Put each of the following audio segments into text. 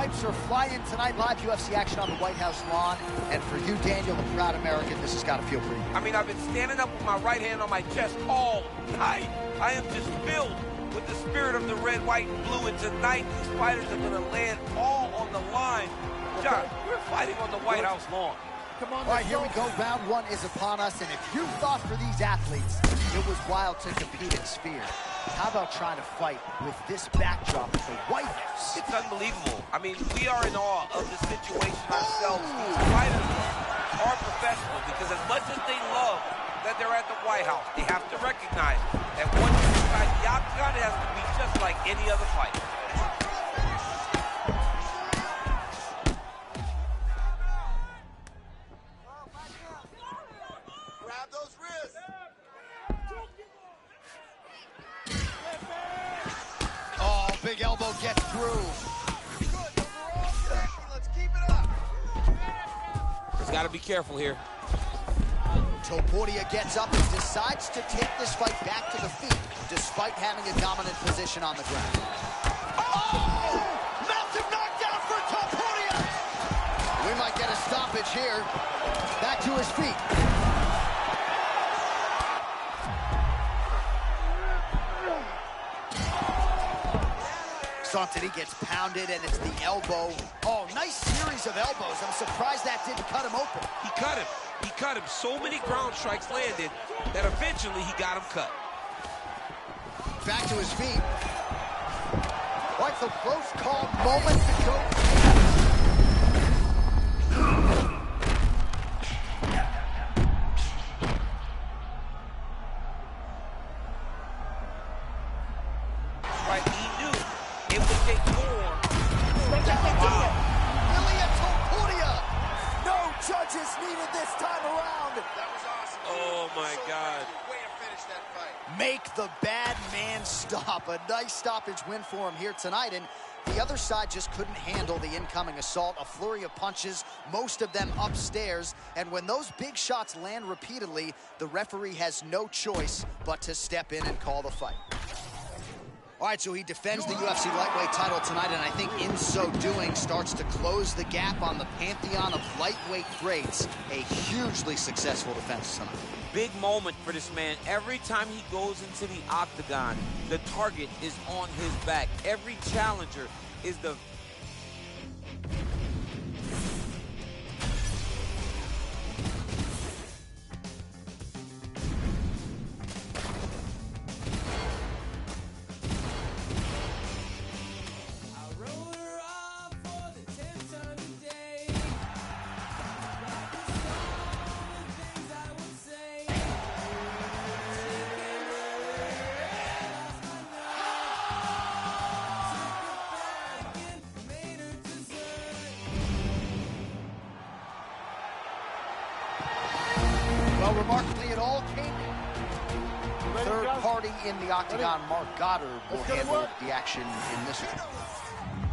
stripes are flying tonight. Live UFC action on the White House lawn. And for you, Daniel, the proud American, this has got to feel pretty good. I mean, I've been standing up with my right hand on my chest all night. I am just filled with the spirit of the red, white, and blue. And tonight, these fighters are going to land all on the line. John, we're fighting on the White House lawn. Come on, all right, here we go. Round one is upon us. And if you thought for these athletes it was wild to compete in Sphere, how about trying to fight with this backdrop at the White House? It's unbelievable. I mean, we are in awe of the situation ourselves. These fighters are professional because as much as they love that they're at the White House, they have to recognize that once you're inside the octagon, it has to be just like any other fight. Grab those wrists. Oh, big elbow gets through. Good overall. Let's keep it up. Just got to be careful here. Topuria gets up and decides to take this fight back to the feet, despite having a dominant position on the ground. Oh! Massive knockdown for Topuria! We might get a stoppage here. Back to his feet. He gets pounded, and it's the elbow. Oh, nice series of elbows. I'm surprised that didn't cut him open. He cut him. He cut him. So many ground strikes landed that eventually he got him cut. Back to his feet. Like the close call moment to go. Needed this time around. That was awesome. Oh my God. Way to finish that fight. Make the bad man stop. A nice stoppage win for him here tonight. And the other side just couldn't handle the incoming assault. A flurry of punches, most of them upstairs. And when those big shots land repeatedly, the referee has no choice but to step in and call the fight. All right, so he defends the UFC lightweight title tonight, and I think in so doing starts to close the gap on the pantheon of lightweight greats. A hugely successful defense tonight. Big moment for this man. Every time he goes into the octagon, the target is on his back. Every challenger is the... Well, remarkably, it all came in. Third party in the octagon, Marc Goddard, will handle the action in this one.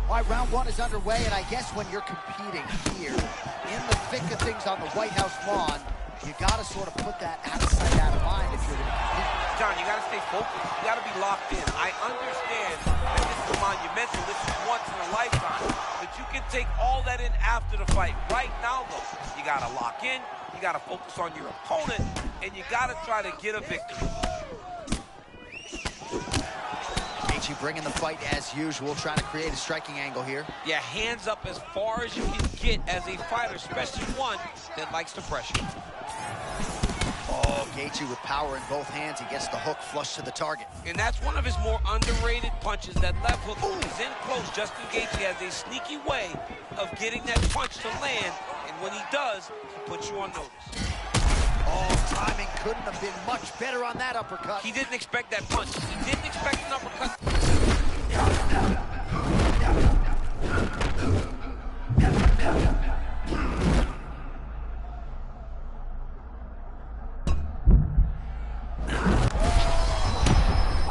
All right, round one is underway, and I guess when you're competing here, in the thick of things on the White House lawn, you got to sort of put that out of sight, out of mind if you're going to compete. John, you got to stay focused. You got to be locked in. I understand that this is monumental. This is once in a lifetime. But you can take all that in after the fight. Right now, though, you got to lock in. You got to focus on your opponent, and you got to try to get a victory. Gaethje bringing the fight as usual, trying to create a striking angle here. Yeah, hands up as far as you can get as a fighter, especially one that likes to pressure. Oh, Gaethje with power in both hands. He gets the hook flush to the target. And that's one of his more underrated punches, that left hook. He's in close. Justin Gaethje has a sneaky way of getting that punch to land, and when he does, he puts you on notice. Oh, timing couldn't have been much better on that uppercut. He didn't expect that punch. He didn't expect an uppercut.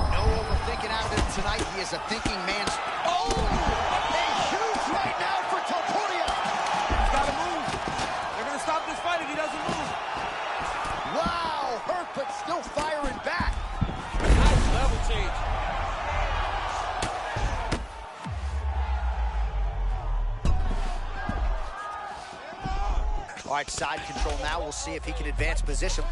No overthinking out of him tonight. He is a thinking man. Oh! A huge right now for Topuria. He's got to move. They're going to stop this fight if he doesn't move. Wow, hurt but still firing back. Nice level change. All right, side control now. We'll see if he can advance position.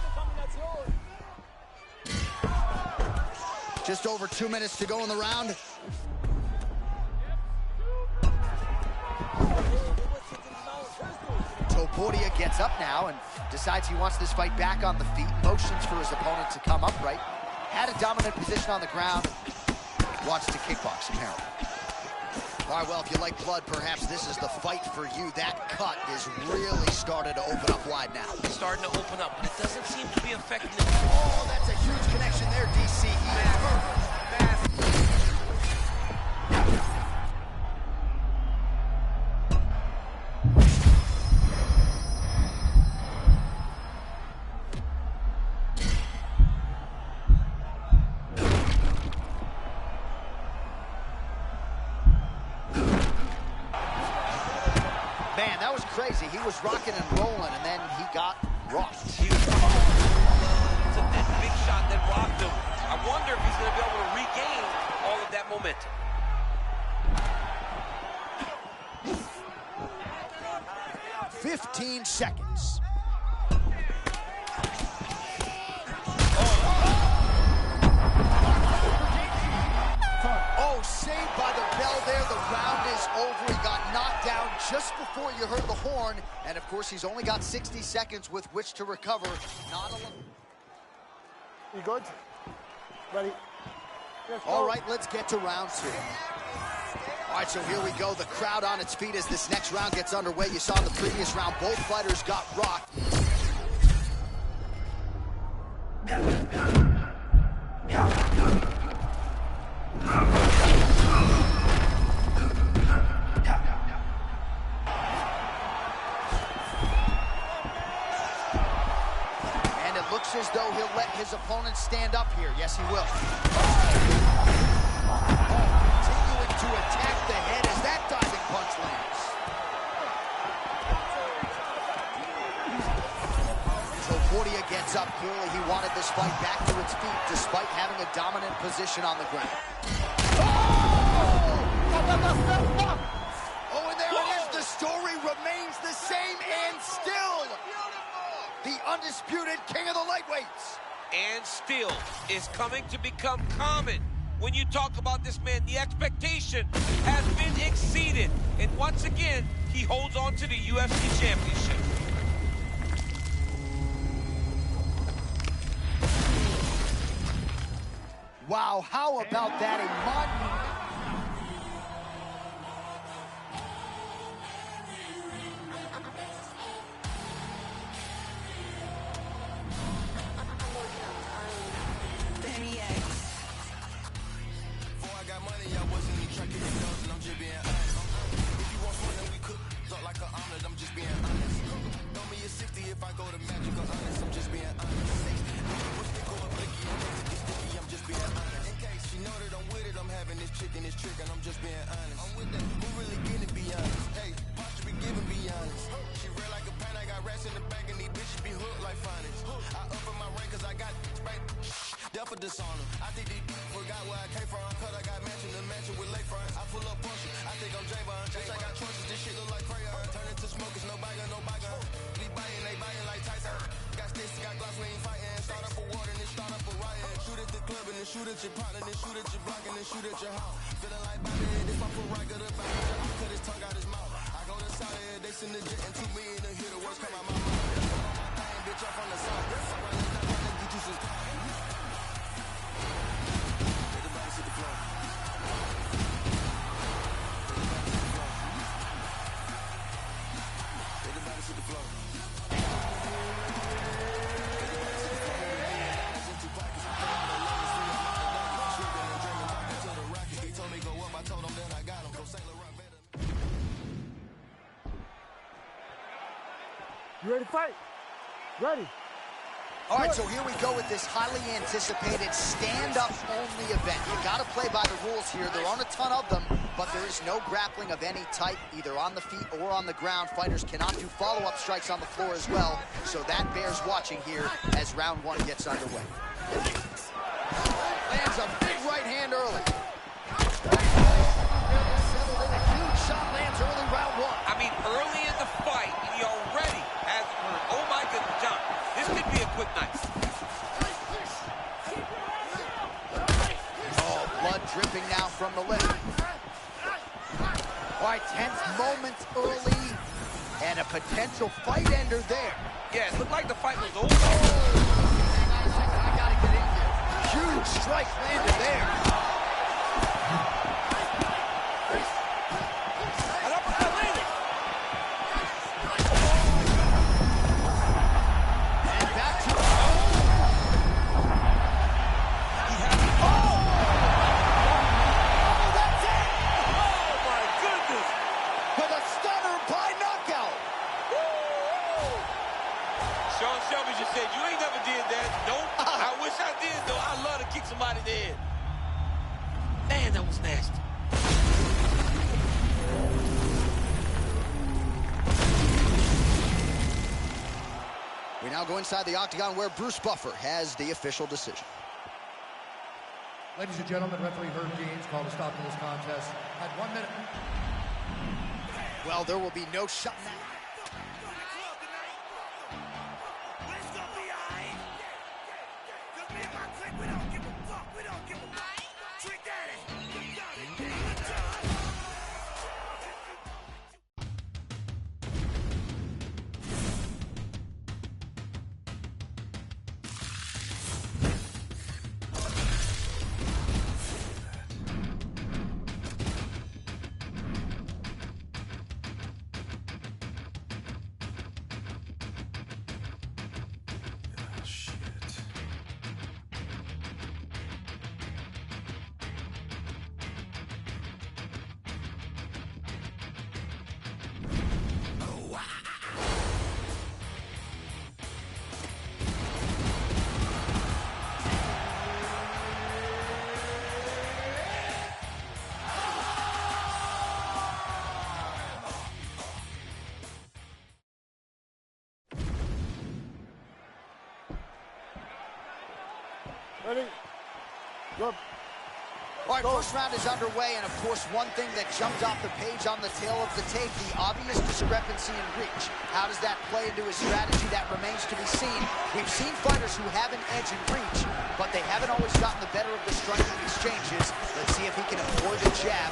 Just over 2 minutes to go in the round. Topuria gets up now and decides he wants this fight back on the feet. Motions for his opponent to come upright. Had a dominant position on the ground. Wants to kickbox, apparently. All right, well, if you like blood, perhaps this is the fight for you. That cut is really started to open up wide now. It's starting to open up, but it doesn't seem to be affecting him. Oh, that's a huge connection there, DC. He is hurt. Man, that was crazy. He was rocking and rolling, and then he got rocked. He was it's a big shot that rocked him. I wonder if he's going to be able to regain all of that momentum. "15 seconds. Oh, saved by the bell there. The round is over. He got knocked down just before you heard the horn. And, of course, he's only got 60 seconds with which to recover. Not alone. You good? Ready? Let's go. All right, let's get to round 2. All right, so here we go. The crowd on its feet as this next round gets underway. You saw in the previous round, both fighters got rocked. And it looks as though he'll let his opponent stand up here. Yes, he will. Continuing to attack the head as that diving punch lands. Topuria gets up. Clearly, he wanted this fight back to its feet despite having a dominant position on the ground. Oh, and there it is. The story remains the same, and still the undisputed king of the lightweights. And still is coming to become common. When you talk about this man, the expectation has been exceeded. And once again, he holds on to the UFC championship. Wow, how about that? Chicken is trick and I'm just being honest. I'm with that. Who really getting to be honest? Hey, posture be giving, be honest. She real like a pan, I got rats in the back and these bitches be hooked like phonics. I up in my rank cause I got right. Death for dishonor. I think these forgot where I came from. Cause I got mansion to mansion with lakefront. I pull up Porsche. I think I'm J-Bond. Bitch, I got choices. This shit look like crayon. Turn into smokers, no bygone, no bygone. Be biting, they biting like Tyson. Got sticks, got gloss, we ain't fighting. Start up a war, then start up a riot. Shoot at the club and then shoot at your partner, then shoot at your block and then shoot at your house. Feeling like Bobby, this my foot right good about it. I cut his tongue out his mouth. I go to Saudi, they send the jet and 2 million to hear the words come out my mouth. Dang, bitch, up on the side. Get you some. Everybody sit the floor. Everybody sit the floor. You ready to fight? Ready. All right, so here we go with this highly anticipated stand-up only event. You got to play by the rules here. There aren't a ton of them, but there is no grappling of any type, either on the feet or on the ground. Fighters cannot do follow-up strikes on the floor as well, so that bears watching here as round 1 gets underway. Lands a big right hand early. A huge shot lands early round 1. I mean, early in the fight, he already has the moments early, and a potential fight ender there. Yeah, it looked like the fight was over. Hang on a second, I gotta get in here. Huge strike landed there. An uppercut landed. And back to that's it! Oh, my goodness. With a stunner by knockout. Sean Shelby just said, you ain't never did that. Nope. I wish I did, though. I love to kick somebody in the head. Man, that was nasty. We now go inside the octagon where Bruce Buffer has the official decision. Ladies and gentlemen, referee Herb Deans called a stop to this contest at 1 minute. Well, there will be no shot now. Ready? Go. All right, first round is underway, and of course, one thing that jumped off the page on the tail of the tape, the obvious discrepancy in reach. How does that play into his strategy? That remains to be seen. We've seen fighters who have an edge in reach, but they haven't always gotten the better of the striking exchanges. Let's see if he can employ the jab.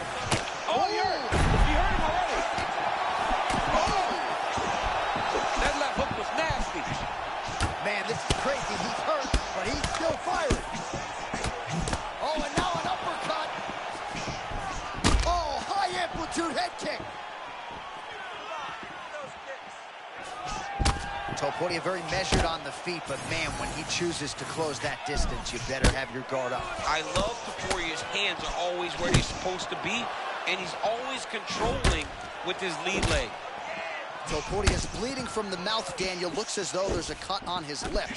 Oh, he hurt him already. Oh! That left hook was nasty. Man, this is crazy. He's hurt, but he's still firing. Oh, and now an uppercut. Oh, high amplitude head kick. Topuria very measured on the feet, but man, when he chooses to close that distance, you better have your guard up. I love Topuria's hands are always where they're supposed to be, and he's always controlling with his lead leg. Topuria's bleeding from the mouth, Daniel. Looks as though there's a cut on his lip.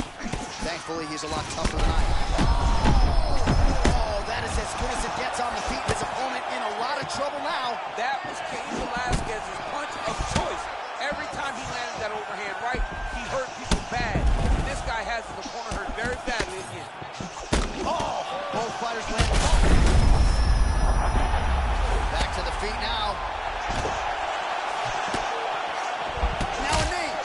Thankfully, he's a lot tougher than I am. Oh, that is as good as it gets on the feet. His opponent in a lot of trouble now. That was Cain Velasquez's punch of choice. Every time he landed that overhand right, he hurt people bad. This guy has his opponent hurt very badly again. Oh, both fighters land. Back to the feet now. Now a knee.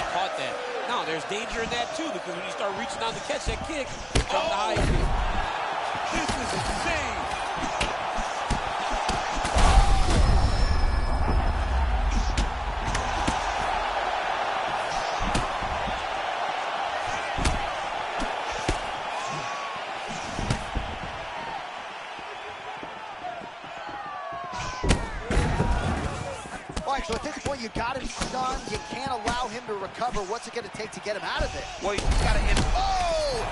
Caught that. No, there's danger in that too, because when you start reaching out to catch that kick, it comes the high kick. This is insane. All right, so at this point, you got him stunned. You can't allow him to recover. What's it going to take to get him out of it? Well, you got to end. Oh!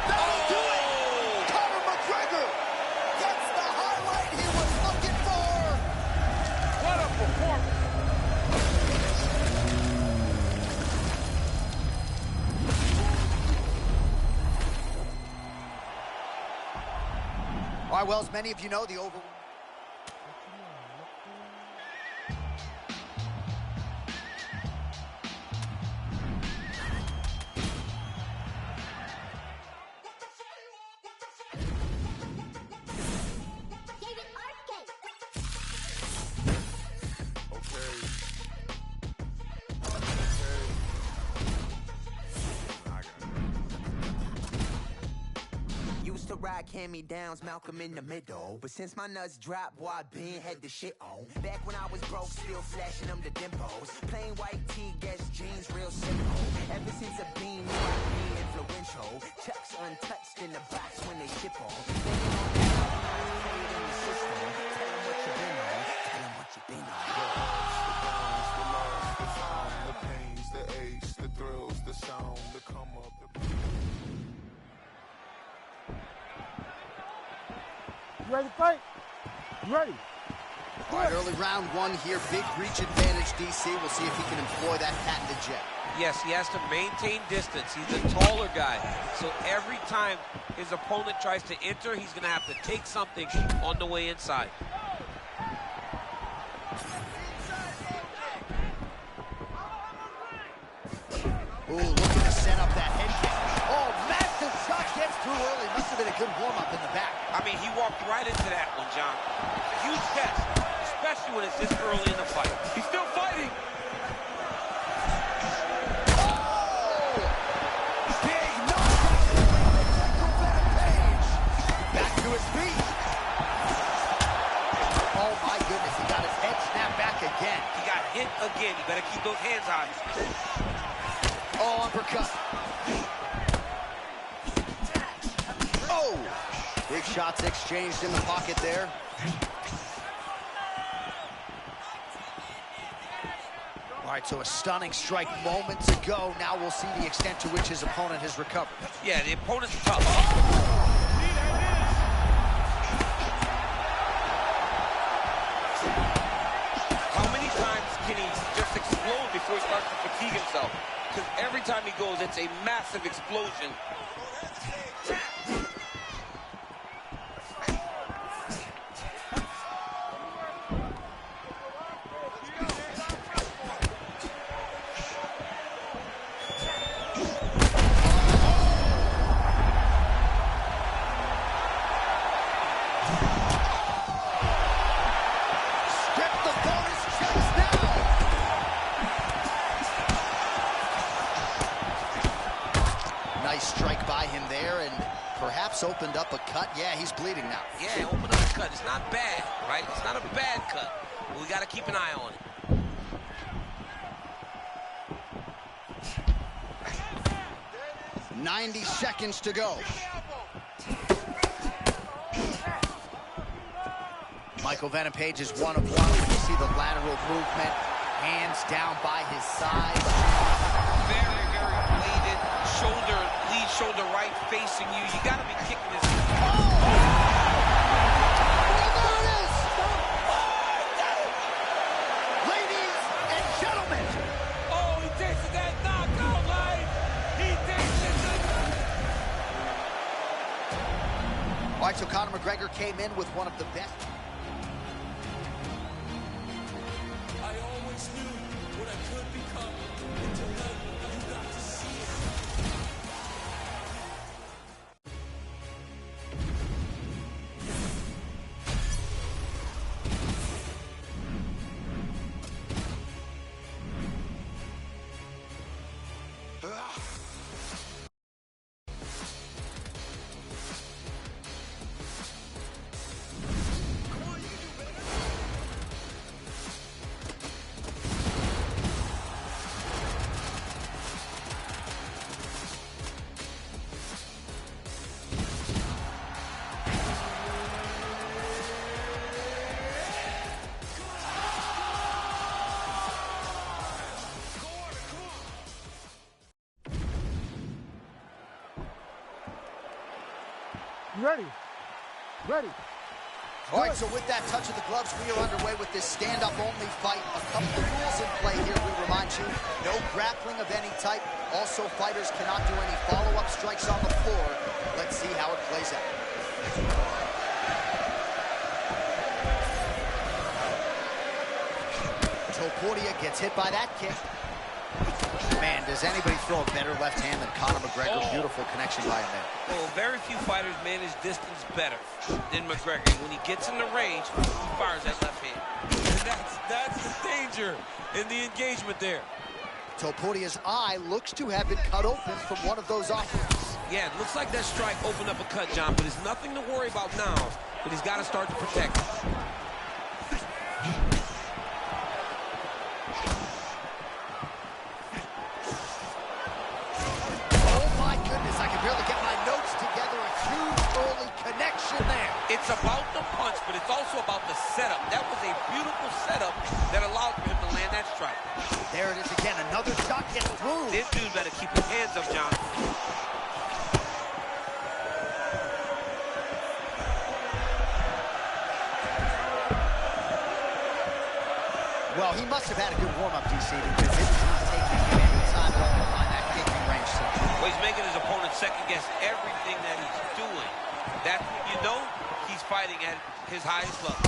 That'll do it! Conor McGregor gets the highlight he was looking for! What a performance. All right, well, as many of you know, the over... David Arquette. rock hand-me-downs, Malcolm in the middle. But since my nuts dropped, boy, I been had the shit on. Back when I was broke, still flashing them the dimples. Plain white tee, Guess jeans, real simple. Ever since a beam, I be influential. Chucks untouched in the box when they ship on. In the system. Tell them what you been on. Tell them what you been on. The pains, the aches, the thrills, the sound, the come up, You ready to fight? You ready? All right, early round one here. Big reach advantage, DC. We'll see if he can employ that patented jet. Yes, he has to maintain distance. He's a taller guy. So every time his opponent tries to enter, he's going to have to take something on the way inside. Ooh, looking to set up that head kick. Oh, massive shot gets through early. Must have been a good warm-up in the back. I mean, he walked right into that one, John. It's a huge test, especially when it's this early in the fight. He's still fighting. Oh! Big knockout. Back to his feet. Oh, my goodness. He got his head snapped back again. He got hit again. You better keep those hands high. Oh, uppercut. Oh! Big shots exchanged in the pocket there. All right, so a stunning strike moments ago. Now we'll see the extent to which his opponent has recovered. Yeah, the opponent's tough. How many times can he just explode before he starts to fatigue himself? Because every time he goes, it's a massive explosion. Strike by him there and perhaps opened up a cut. Yeah, he's bleeding now. Yeah, open up a cut. It's not bad, right? It's not a bad cut. But we got to keep an eye on it. 90 seconds to go. Michael Venom Page is one of one. You see the lateral movement. Hands down by his side. Very, very bladed. Shoulder, lead shoulder right facing you. You got to be kicking this. Oh! There it is! Ladies and gentlemen. Oh, he tasted that knockout, right? He tasted it. All right, so Conor McGregor came in with one of the best. I always knew what I could become. And tonight, you got to see it. You ready? Ready. All right, so with that touch of the gloves, we are underway with this stand-up only fight. A couple of rules in play here, we remind you. No grappling of any type. Also, fighters cannot do any follow-up strikes on the floor. Let's see how it plays out. Topuria gets hit by that kick. Man, does anybody throw a better left hand than Conor McGregor? Oh. Beautiful connection by him there. Oh, very few fighters manage distance better than McGregor. When he gets in the range, he fires that left hand. And that's the danger in the engagement there. Topuria's eye looks to have been cut open from one of those offerings. Yeah, it looks like that strike opened up a cut, John, but there's nothing to worry about now, but he's got to start to protect it. Oh, my goodness, I can barely get my notes together. A huge early connection there. It's about the punch, but it's also about the setup. That was a beautiful setup that allowed for him to land that strike. There it is again. Another shot gets through. This dude better keep his hands up, John. Well, he must have had a good warm-up, DC, because it is not taking him any time at all to find that kicking range. So. Well, he's making his opponent second-guess everything that he's doing. That's when you know he's fighting at his highest level.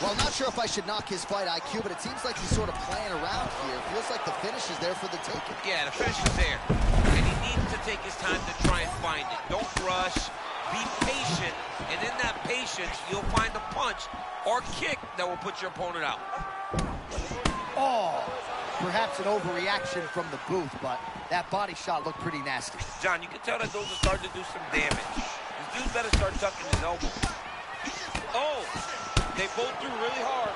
Well, I'm not sure if I should knock his fight IQ, but it seems like he's sort of playing around here. It feels like the finish is there for the taking. Yeah, the finish is there. And he needs to take his time to try and find it. Don't rush. Be patient. And in that patience, you'll find a punch or kick that will put your opponent out. Oh, perhaps an overreaction from the booth, but that body shot looked pretty nasty. John, you can tell that those are starting to do some damage. This dude better start tucking his elbow. Oh, they both threw really hard.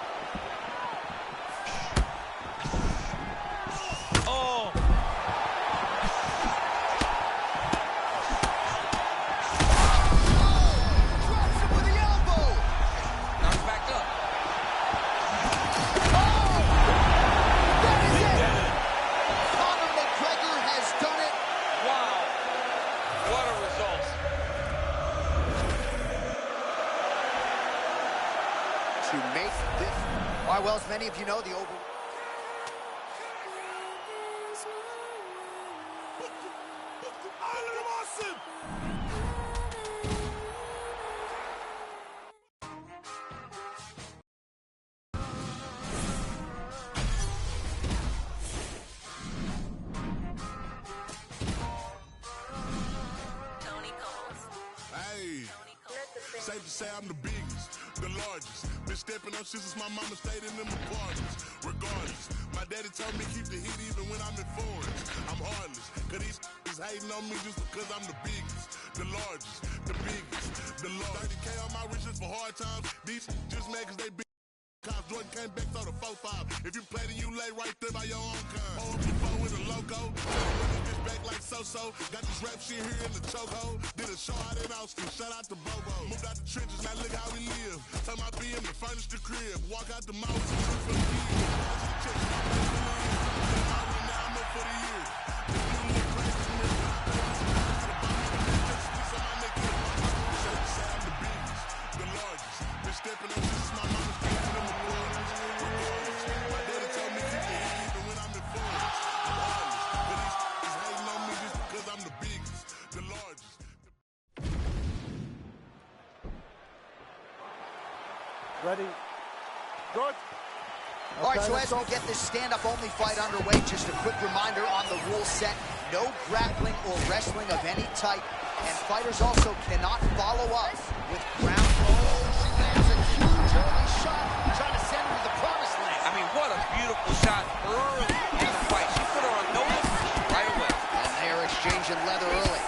Oh. Drops him with the elbow. Knocks back up. Oh, that is it. Conor McGregor has done it. Wow. What a result. To make this. All right, well, as many of you know, the over. Hey, safe to say I'm the biggest, the largest. Been stepping up since my mama stayed in them apartments. Regardless, my daddy told me keep the heat even when I'm in foreigns. I'm heartless, cause these is hating on me just because I'm the biggest, the largest, the biggest, the largest. 30K on my riches for hard times. These just mad cause they big. Jordan came back, throw the 4-5. If you play, then you lay right there by your own kind. Hold before with a logo. This back like so-so. Got this rap shit here in the chokehold. Did a show out in Austin. Shout out to Bobo. Moved out the trenches, now look how we live. Tell my BM to furnish the crib. Walk out the mouth with some food for the kids. Now I'm up for the year. If you look crazy to me, I'm the biggest, the largest. Been stepping up since my mama's stayed in them apartments. My daddy told me keep the heat even when I'm in foreigns. I'm heartless, but he's hating on me just because I'm the biggest, the largest. Ready? Good. All right, so as we get this stand-up only fight underway, just a quick reminder on the rule set. No grappling or wrestling of any type. And fighters also cannot follow up with ground. Oh, she lands a huge early shot, trying to send her to the promised land. I mean, what a beautiful shot early in the fight. She put her on notice right away. And they are exchanging leather early.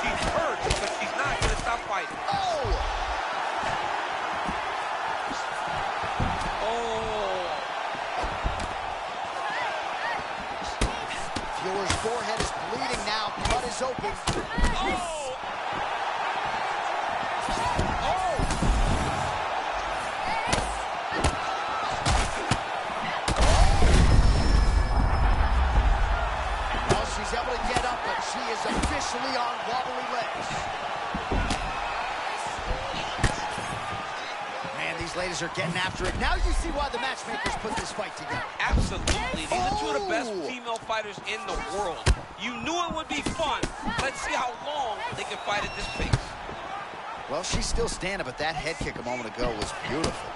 She's hurt, but she's not going to stop fighting. Oh! Feuer's forehead is bleeding now. Cut is open. Oh! Well, she's able to get up, but she is officially on wobbly legs. Man, these ladies are getting after it. Now you see why the matchmakers put this fight together. Absolutely. These are two of the best female fighters in the world. You knew it would be fun. Let's see how long they can fight at this pace. Well, she's still standing, but that head kick a moment ago was beautiful.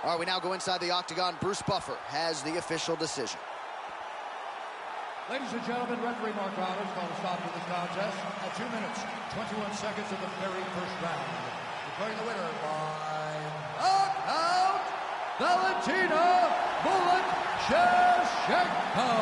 All right, we now go inside the octagon. Bruce Buffer has the official decision. Ladies and gentlemen, referee Mark Rollins called a stop to this contest at 2 minutes, 21 seconds of the very first round. Declaring the winner by knockout, Valentina Bullet Shevchenko.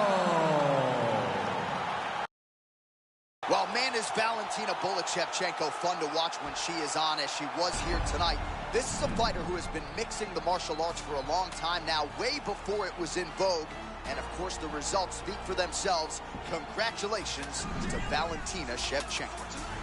Well, man, is Valentina Shevchenko fun to watch when she is on, as she was here tonight. This is a fighter who has been mixing the martial arts for a long time now, way before it was in vogue. And, of course, the results speak for themselves. Congratulations to Valentina Shevchenko.